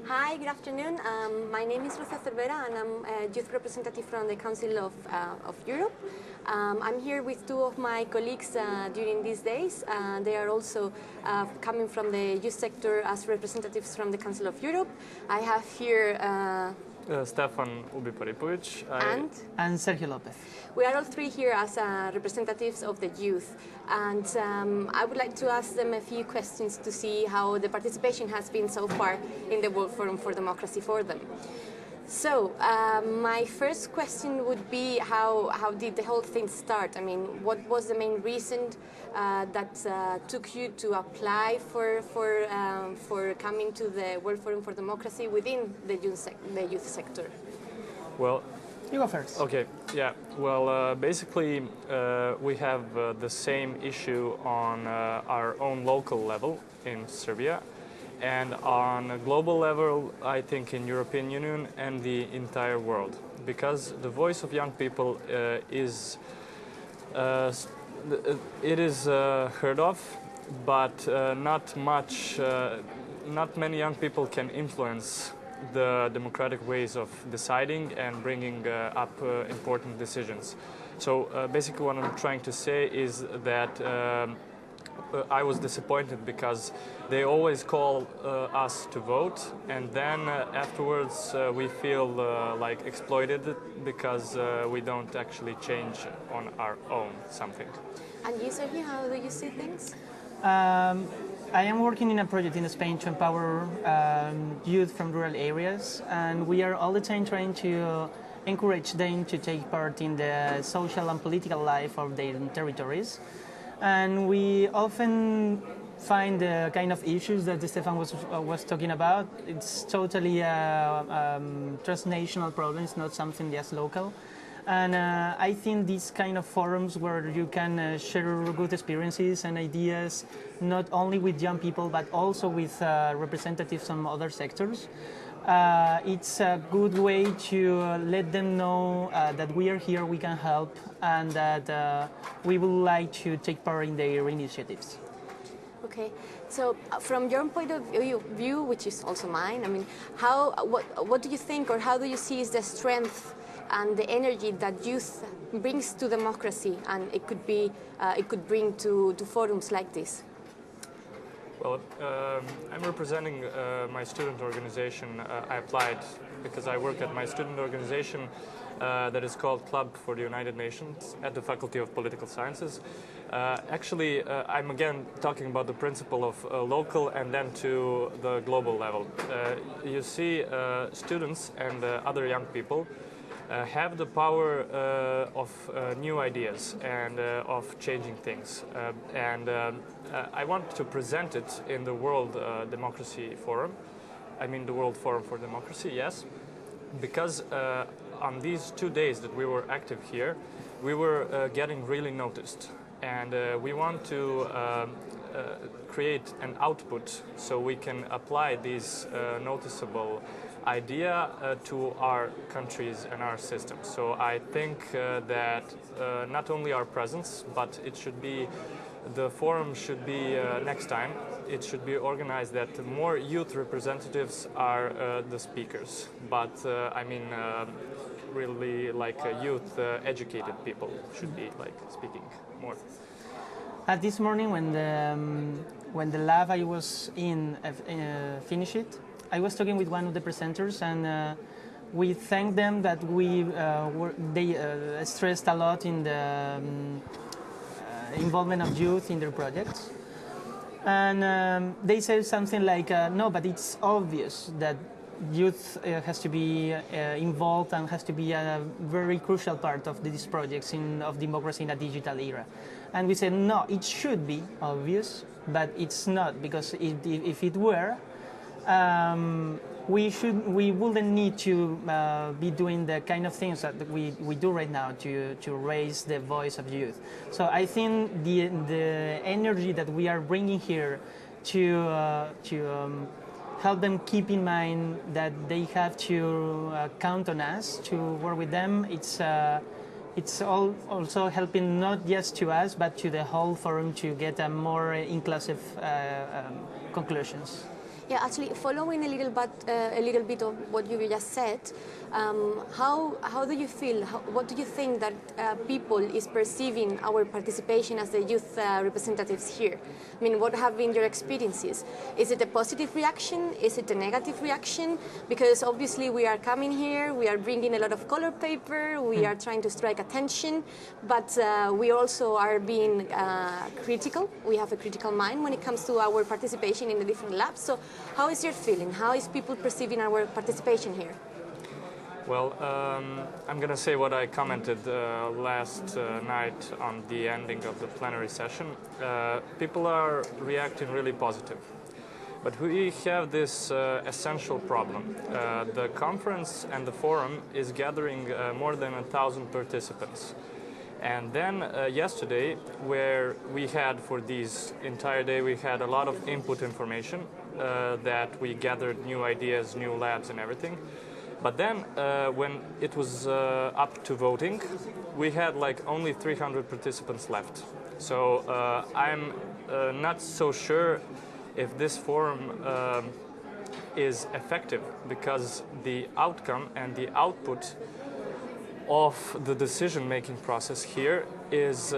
Hi, good afternoon. My name is Rosa Cervera and I'm a youth representative from the Council of Europe. I'm here with two of my colleagues during these days. They are also coming from the youth sector as representatives from the Council of Europe. I have here Stefan Ubiparipovic. And Sergio Lopez. We are all three here as representatives of the youth, and I would like to ask them a few questions to see how the participation has been so far in the World Forum for Democracy for them. So, my first question would be how did the whole thing start? I mean, what was the main reason that took you to apply for coming to the World Forum for Democracy within the youth sector? Well, you go first. Okay, yeah. Well, basically, we have the same issue on our own local level in Serbia. And on a global level, I think in European Union and the entire world, because the voice of young people is heard of, but not many young people can influence the democratic ways of deciding and bringing up important decisions. So basically, what I'm trying to say is that. I was disappointed because they always call us to vote, and then afterwards we feel like exploited because we don't actually change on our own something. And you, Sergio, how do you see things? I am working in a project in Spain to empower youth from rural areas, and we are all the time trying to encourage them to take part in the social and political life of their territories. And we often find the kind of issues that Stefan was talking about. It's totally transnational problem. It's not something just local. And I think these kind of forums where you can share good experiences and ideas, not only with young people, but also with representatives from other sectors. It's a good way to let them know that we are here, we can help, and that we would like to take part in their initiatives. Okay, so from your point of view, which is also mine, I mean, what do you think, or how do you see is the strength and the energy that youth brings to democracy, and it could bring to forums like this? Well, I'm representing my student organization. I applied because I work at my student organization that is called Club for the United Nations at the Faculty of Political Sciences. Actually, I'm again talking about the principle of local and then to the global level. You see, students and other young people have the power of new ideas and of changing things. I want to present it in the World Democracy Forum. I mean the World Forum for Democracy, yes. Because on these 2 days that we were active here, we were getting really noticed. And we want to create an output so we can apply these noticeable idea to our countries and our systems. So I think that not only our presence, but it should be, the forum should be next time, it should be organized that more youth representatives are the speakers. But I mean, really like youth educated people should be like speaking more. This morning when the lab I was in finished it, I was talking with one of the presenters, and we thanked them that they stressed a lot in the involvement of youth in their projects. And they said something like, no, but it's obvious that youth has to be involved and has to be a very crucial part of these projects of democracy in a digital era. And we said, no, it should be obvious, but it's not, because if it were, we wouldn't need to be doing the kind of things that we do right now to raise the voice of youth. So I think the energy that we are bringing here to help them keep in mind that they have to count on us to work with them. It's also helping not just to us, but to the whole forum to get a more inclusive conclusions. Yeah, actually, following a little bit of what you just said, how do you feel? What do you think that people is perceiving our participation as the youth representatives here? I mean, what have been your experiences? Is it a positive reaction? Is it a negative reaction? Because obviously we are coming here, we are bringing a lot of color paper, we are trying to strike attention, but we also are being critical. We have a critical mind when it comes to our participation in the different labs. So how is your feeling? How is people perceiving our participation here? Well, I'm going to say what I commented last night on the ending of the plenary session. People are reacting really positive. But we have this essential problem. The conference and the forum is gathering more than 1,000 participants. And then yesterday, where we had for this entire day, we had a lot of input information that we gathered, new ideas, new labs and everything. But then when it was up to voting, we had like only 300 participants left. So I'm not so sure if this forum is effective, because the outcome and the output of the decision-making process here is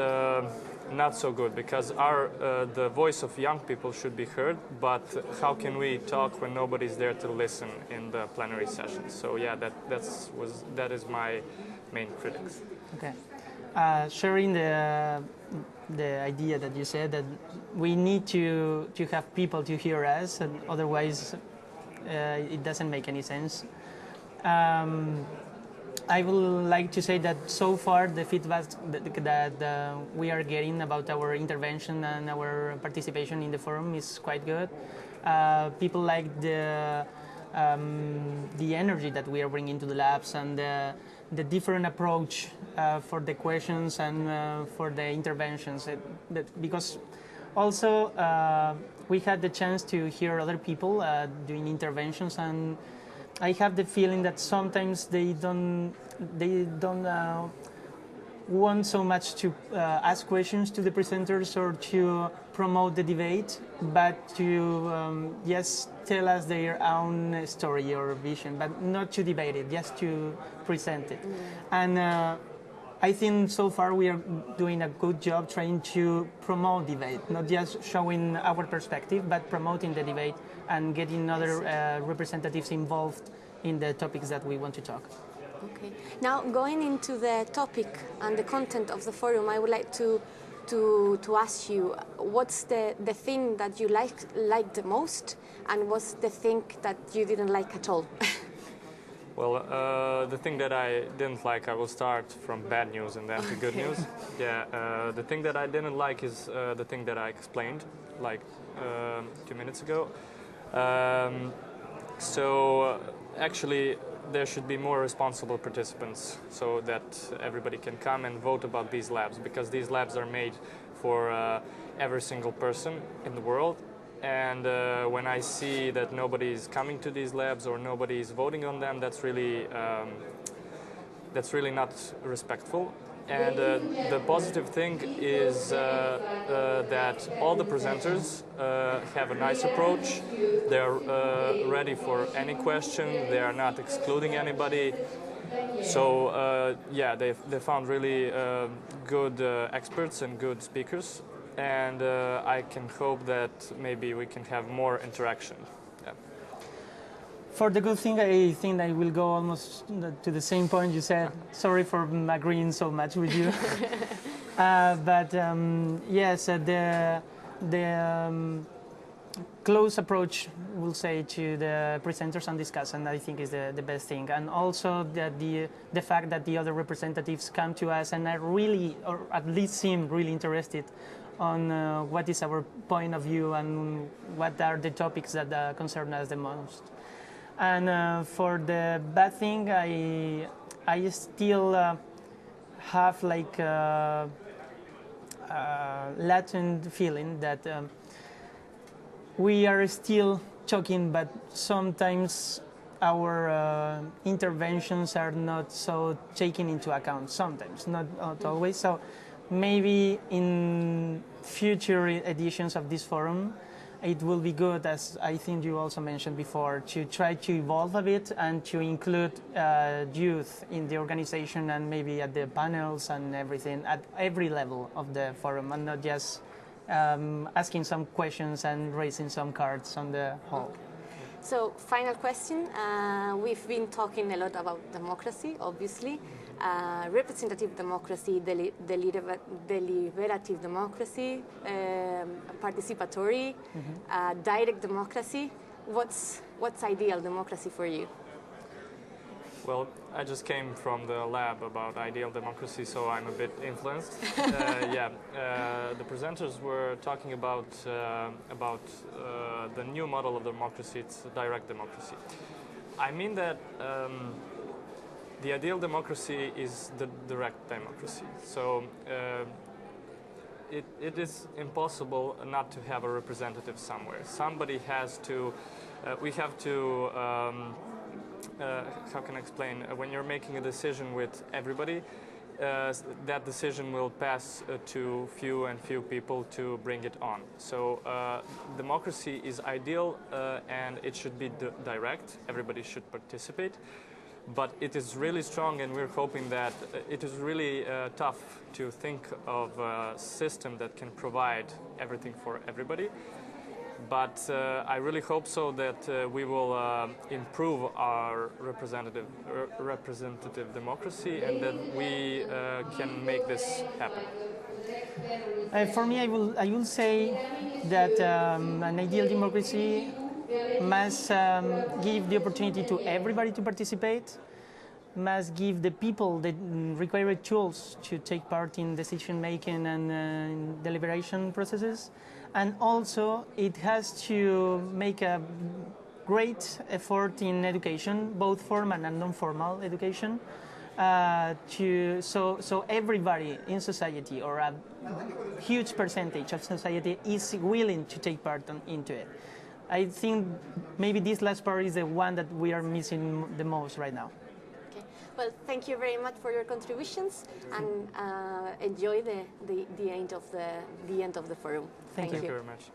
not so good, because the voice of young people should be heard, but how can we talk when nobody's there to listen in the plenary session? So yeah, that is my main critics. Okay. Sharing the idea that you said that we need to have people to hear us, and otherwise it doesn't make any sense. I would like to say that so far the feedback that we are getting about our intervention and our participation in the forum is quite good. People like the energy that we are bringing to the labs and the different approach for the questions and for the interventions. Because also we had the chance to hear other people doing interventions, and I have the feeling that sometimes they don't want so much to ask questions to the presenters or to promote the debate, but to just tell us their own story or vision, but not to debate it, just to present it. And I think so far we are doing a good job trying to promote debate, not just showing our perspective, but promoting the debate and getting other representatives involved in the topics that we want to talk. Okay. Now, going into the topic and the content of the forum, I would like to ask you, what's the thing that you liked the most, and what's the thing that you didn't like at all? Well, the thing that I didn't like, I will start from bad news and then to good news. Yeah, the thing that I didn't like is the thing that I explained like 2 minutes ago. Actually, there should be more responsible participants so that everybody can come and vote about these labs, because these labs are made for every single person in the world. And when I see that nobody is coming to these labs or nobody is voting on them, that's really not respectful. And the positive thing is that all the presenters have a nice approach. They're ready for any question. They are not excluding anybody. So yeah, they found really good experts and good speakers. And I can hope that maybe we can have more interaction. Yeah. For the good thing, I think I will go almost to the same point you said. Sorry for agreeing so much with you. Yes, the close approach, we'll say, to the presenters and discussants, I think is the best thing. And also the fact that the other representatives come to us and are really, or at least seem really interested on what is our point of view and what are the topics that concern us the most. And for the bad thing, I still have like a latent feeling that we are still talking, but sometimes our interventions are not so taken into account. Sometimes, not always. So maybe in future editions of this forum, it will be good, as I think you also mentioned before, to try to evolve a bit and to include youth in the organization and maybe at the panels and everything at every level of the forum, and not just asking some questions and raising some cards on the hall. So, final question. We've been talking a lot about democracy, obviously. Representative democracy, deliberative democracy, participatory, direct democracy. What's ideal democracy for you? Well, I just came from the lab about ideal democracy, so I'm a bit influenced. The presenters were talking about the new model of democracy. It's direct democracy. I mean that the ideal democracy is the direct democracy. So it is impossible not to have a representative somewhere. Somebody has to. We have to. How can I explain? When you're making a decision with everybody, that decision will pass to few people to bring it on. So democracy is ideal and it should be direct. Everybody should participate. But it is really strong, and we're hoping that it is really tough to think of a system that can provide everything for everybody. But I really hope so that we will improve our representative democracy, and that we can make this happen. For me, I will say that an ideal democracy must give the opportunity to everybody to participate, must give the people the required tools to take part in decision making and deliberation processes, and also it has to make a great effort in education, both formal and non-formal education, so everybody in society, or a huge percentage of society, is willing to take part into it. I think maybe this last part is the one that we are missing the most right now. Okay. Well, thank you very much for your contributions, and enjoy the end of the forum. Thank you Thank you very much.